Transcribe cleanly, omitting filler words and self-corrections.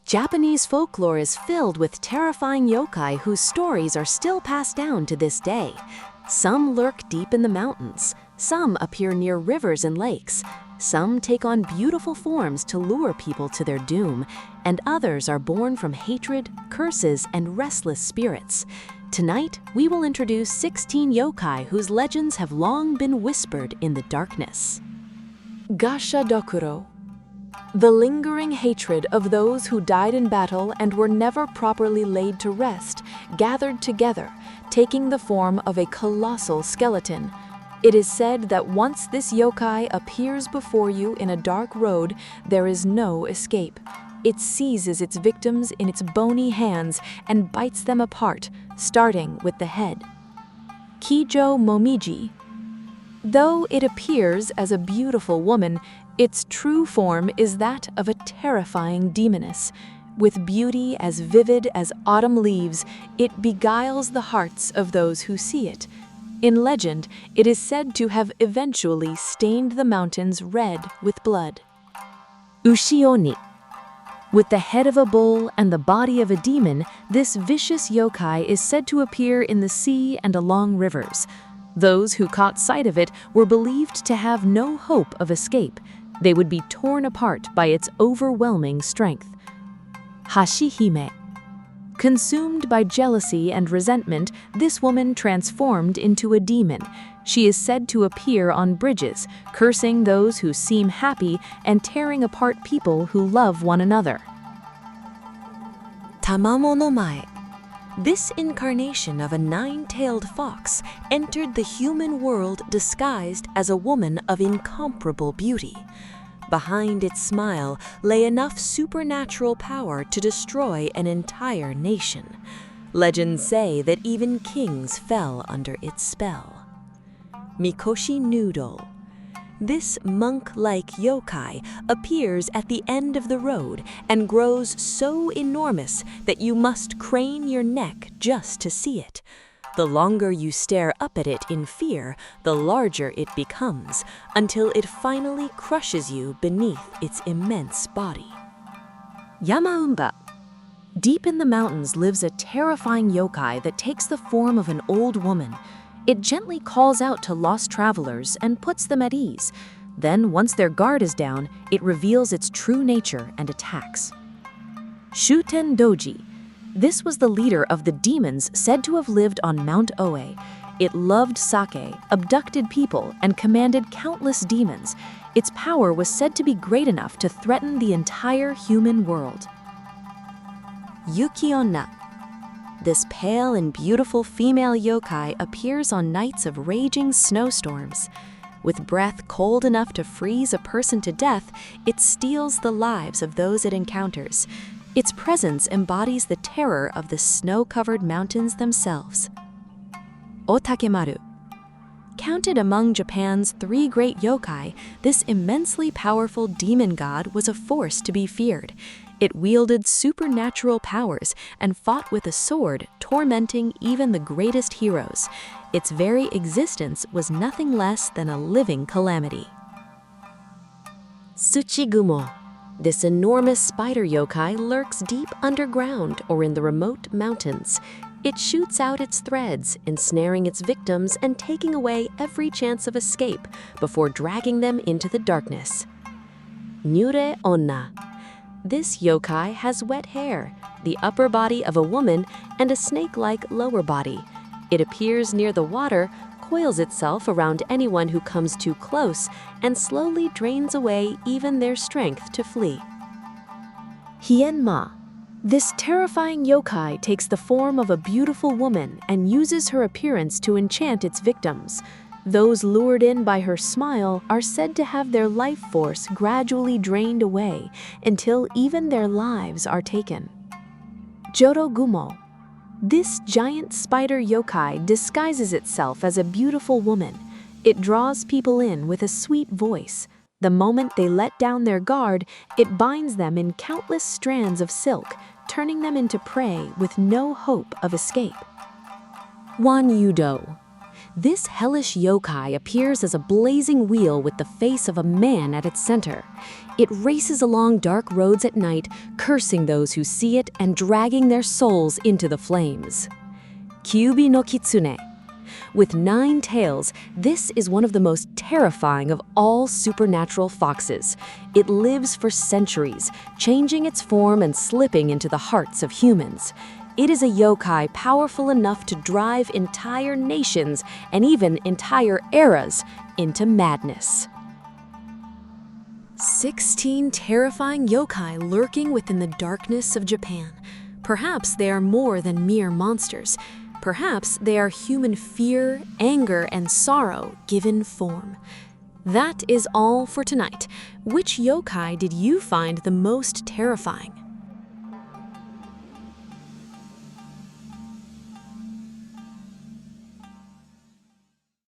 Japanese folklore is filled with terrifying yokai whose stories are still passed down to this day. Some lurk deep in the mountains, some appear near rivers and lakes, some take on beautiful forms to lure people to their doom, and others are born from hatred, curses, and restless spirits. Tonight, we will introduce 16 yokai whose legends have long been whispered in the darkness. Gashadokuro. The lingering hatred of those who died in battle and were never properly laid to rest, gathered together, taking the form of a colossal skeleton. It is said that once this yokai appears before you in a dark road, there is no escape. It seizes its victims in its bony hands and bites them apart, starting with the head. Kijo Momiji. Though it appears as a beautiful woman, its true form is that of a terrifying demoness. With beauty as vivid as autumn leaves, it beguiles the hearts of those who see it. In legend, it is said to have eventually stained the mountains red with blood. Ushi-Oni. With the head of a bull and the body of a demon, this vicious yokai is said to appear in the sea and along rivers. Those who caught sight of it were believed to have no hope of escape. They would be torn apart by its overwhelming strength. Hashihime. Consumed by jealousy and resentment, this woman transformed into a demon. She is said to appear on bridges, cursing those who seem happy and tearing apart people who love one another. Tamamo-no-Mae. This incarnation of a nine-tailed fox entered the human world disguised as a woman of incomparable beauty. Behind its smile lay enough supernatural power to destroy an entire nation. Legends say that even kings fell under its spell. Mikoshi-Nyudo. This monk-like yokai appears at the end of the road and grows so enormous that you must crane your neck just to see it. The longer you stare up at it in fear, the larger it becomes, until it finally crushes you beneath its immense body. Yamauba. Deep in the mountains lives a terrifying yokai that takes the form of an old woman. It gently calls out to lost travelers and puts them at ease. Then, once their guard is down, it reveals its true nature and attacks. Shuten-Doji. This was the leader of the demons said to have lived on Mount Oe. It loved sake, abducted people, and commanded countless demons. Its power was said to be great enough to threaten the entire human world. Yuki-Onna. This pale and beautiful female yokai appears on nights of raging snowstorms. With breath cold enough to freeze a person to death, it steals the lives of those it encounters. Its presence embodies the terror of the snow-covered mountains themselves. Otakemaru. Counted among Japan's 3 great yokai, this immensely powerful demon god was a force to be feared. It wielded supernatural powers and fought with a sword, tormenting even the greatest heroes. Its very existence was nothing less than a living calamity. Tsuchigumo. This enormous spider yokai lurks deep underground or in the remote mountains. It shoots out its threads, ensnaring its victims and taking away every chance of escape before dragging them into the darkness. Nure-Onna. This yokai has wet hair, the upper body of a woman, and a snake-like lower body. It appears near the water, coils itself around anyone who comes too close, and slowly drains away even their strength to flee. Hienma. This terrifying yokai takes the form of a beautiful woman and uses her appearance to enchant its victims. Those lured in by her smile are said to have their life force gradually drained away until even their lives are taken. Jorogumo. This giant spider yokai disguises itself as a beautiful woman. It draws people in with a sweet voice. The moment they let down their guard, it binds them in countless strands of silk, turning them into prey with no hope of escape. Wanyudo. This hellish yokai appears as a blazing wheel with the face of a man at its center. It races along dark roads at night, cursing those who see it and dragging their souls into the flames. Kyubi-no-Kitsune. With 9 tails, this is one of the most terrifying of all supernatural foxes. It lives for centuries, changing its form and slipping into the hearts of humans. It is a yokai powerful enough to drive entire nations and even entire eras into madness. 16 terrifying yokai lurking within the darkness of Japan. Perhaps they are more than mere monsters. Perhaps they are human fear, anger, and sorrow given form. That is all for tonight. Which yokai did you find the most terrifying?